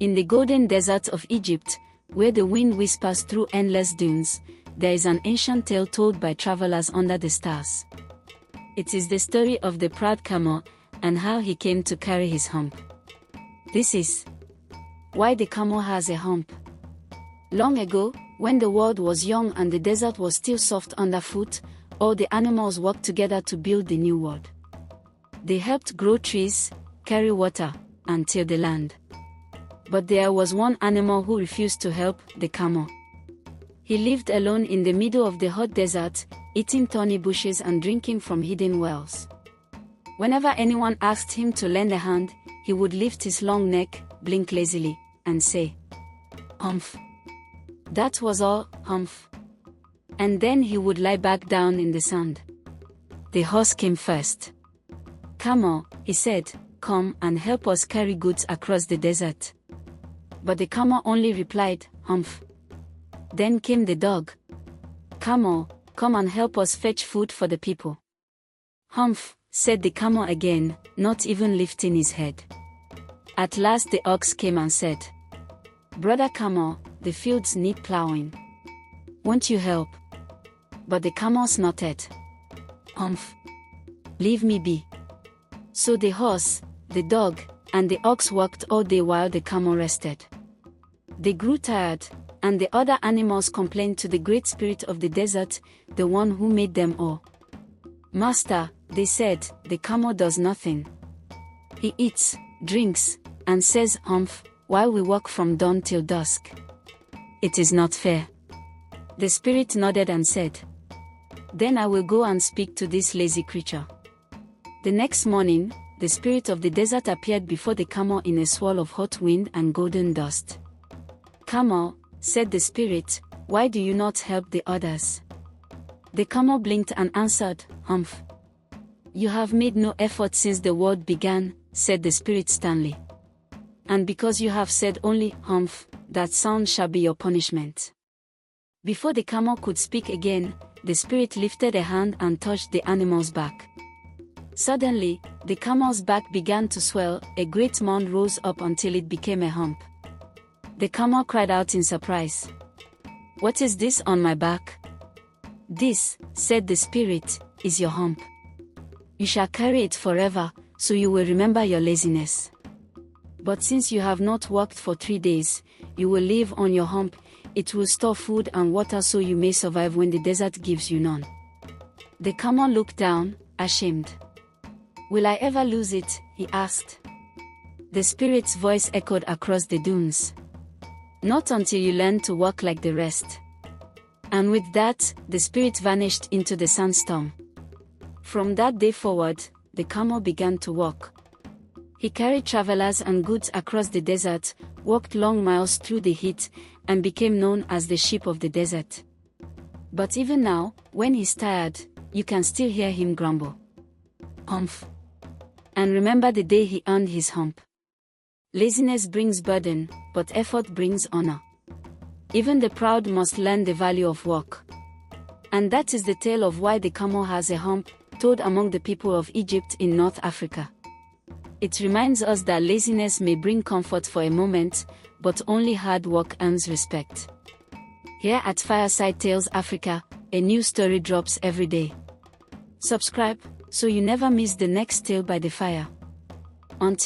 In the golden desert of Egypt, where the wind whispers through endless dunes, there is an ancient tale told by travelers under the stars. It is the story of the proud camel, and how he came to carry his hump. This is why the camel has a hump. Long ago, when the world was young and the desert was still soft underfoot, all the animals worked together to build the new world. They helped grow trees, carry water, and till the land. But there was one animal who refused to help, the camel. He lived alone in the middle of the hot desert, eating thorny bushes and drinking from hidden wells. Whenever anyone asked him to lend a hand, he would lift his long neck, blink lazily, and say, "Humph." That was all, humph. And then he would lie back down in the sand. The horse came first. "Camel," he said, "come and help us carry goods across the desert." But the camel only replied, "Humph." Then came the dog. "Camel, come and help us fetch food for the people." "Humph," said the camel again, not even lifting his head. At last the ox came and said, "Brother Camel, the fields need plowing. Won't you help?" But the camel snorted, "Humph. Leave me be." So the horse, the dog, and the ox worked all day while the camel rested. They grew tired, and the other animals complained to the great spirit of the desert, the one who made them all. "Master," they said, "the camel does nothing. He eats, drinks, and says humph, while we work from dawn till dusk. It is not fair." The spirit nodded and said, "Then I will go and speak to this lazy creature." The next morning, the spirit of the desert appeared before the camel in a swirl of hot wind and golden dust. "Camel," said the spirit, "why do you not help the others?" The camel blinked and answered, "Humph. You have made no effort since the world began," said the spirit sternly. "And because you have said only, humph, that sound shall be your punishment." Before the camel could speak again, the spirit lifted a hand and touched the animal's back. Suddenly, the camel's back began to swell, a great mound rose up until it became a hump. The camel cried out in surprise, "What is this on my back?" "This," said the spirit, "is your hump. You shall carry it forever, so you will remember your laziness. But since you have not worked for 3 days, you will live on your hump. It will store food and water so you may survive when the desert gives you none." The camel looked down, ashamed. "Will I ever lose it?" he asked. The spirit's voice echoed across the dunes. "Not until you learn to walk like the rest." And with that, the spirit vanished into the sandstorm. From that day forward, the camel began to walk. He carried travelers and goods across the desert, walked long miles through the heat, and became known as the sheep of the desert. But even now, when he's tired, you can still hear him grumble, "Humph." And remember the day he earned his hump. Laziness brings burden, but effort brings honor. Even the proud must learn the value of work. And that is the tale of why the camel has a hump, told among the people of Egypt in North Africa. It reminds us that laziness may bring comfort for a moment, but only hard work earns respect. Here at Fireside Tales Africa, a new story drops every day. Subscribe, so you never miss the next tale by the fire. Until